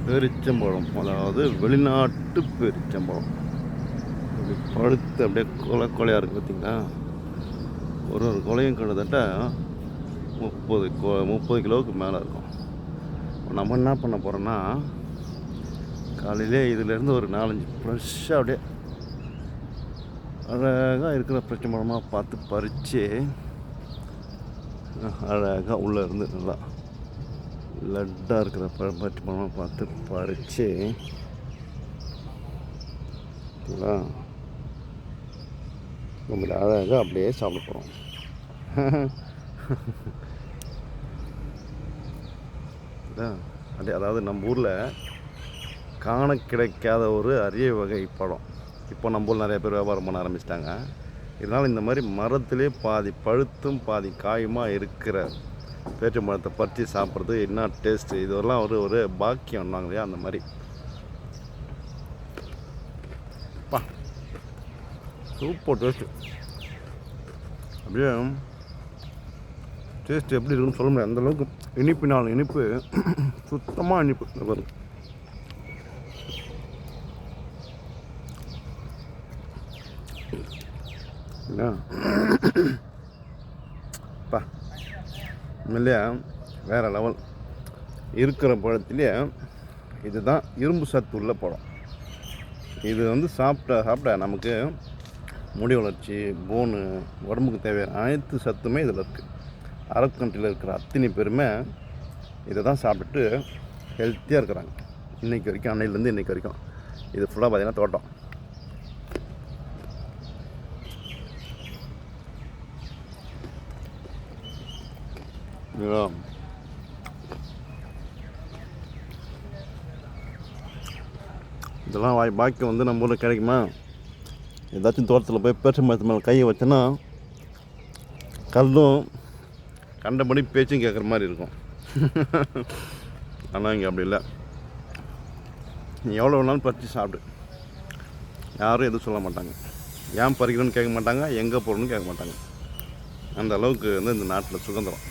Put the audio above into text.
பேரிச்சம்பழம், அதாவது வெளிநாட்டு பேரிச்சம்பழம். இப்படி பழுத்து அப்படியே கொலையாக இருக்குது பார்த்திங்களா. ஒரு கொலையும் கிட்டத்தட்ட 30 கிலோவுக்கு மேலே இருக்கும். நம்ம என்ன பண்ண போகிறோன்னா, காலையிலே இதிலேருந்து ஒரு 4-5 ஃப்ரெஷ்ஷாக அப்படியே அழகாக இருக்கிற பேரிச்சம்பழமாக பார்த்து பறித்து அழகாக உள்ளே இருந்து நல்லா லட்டாக இருக்கிற பேரிச்சம்பழமாக பார்த்து பறித்து நம்மள அழகாக அப்படியே சாப்பிட போகிறோம். அதாவது நம்ம ஊரில் காண கிடைக்காத ஒரு அரிய வகை பழம். இப்போ நம்ம ஊரில் நிறைய பேர் வியாபாரம் பண்ண ஆரம்பிச்சிட்டாங்க. இதனால் இந்த மாதிரி மரத்திலே பாதி பழுத்தும் பாதி காயுமா இருக்கிற பேரிச்சம்பழத்தை பறித்து சாப்பிட்றது என்ன டேஸ்ட்டு! இதெல்லாம் ஒரு பாக்கியம் இல்லையா? அந்த மாதிரி சூப்பர் டேஸ்ட்டு. அப்படியே டேஸ்ட்டு எப்படி இருக்குன்னு சொல்ல முடியாது, அந்தளவுக்கு இனிப்பினால் இனிப்பு, சுத்தமாக இனிப்பு வரும். இல்லையா? வேறு லெவல் இருக்கிற பழத்திலே இதுதான் இரும்பு சத்து உள்ள பழம். இது சாப்பிட்ட நமக்கு முடி வளர்ச்சி, போனு, உடம்புக்கு தேவையான அனைத்து சத்துமே இதில் இருக்குது. அரபு கண்ட்ரியில் இருக்கிற அத்தனை பேருமே இதை தான் சாப்பிட்டு ஹெல்த்தியாக இருக்கிறாங்க இன்றைக்கி வரைக்கும். அன்னையிலேருந்து இன்றைக்கி வரைக்கும் இது ஃபுல்லாக பார்த்திங்கன்னா தோட்டம். இதெல்லாம் பாக்கி நம்ம ஊரில் கிடைக்குமா? ஏதாச்சும் தோட்டத்தில் போய் பேரிச்சம்பழத்து மேலே கையை வச்சோன்னா கல்லும் கண்டபடி பேச்சும் கேட்குற மாதிரி இருக்கும். ஆனால் இங்கே அப்படி இல்லை. நீ எவ்வளோ வேணாலும் பறித்து சாப்பிடு, யாரும் எதுவும் சொல்ல மாட்டாங்க. ஏன் பறிக்கணும்னு கேட்க மாட்டாங்க, எங்கே போகணுன்னு கேட்க மாட்டாங்க. அந்த அளவுக்கு இந்த நாட்டில் சுதந்திரம்.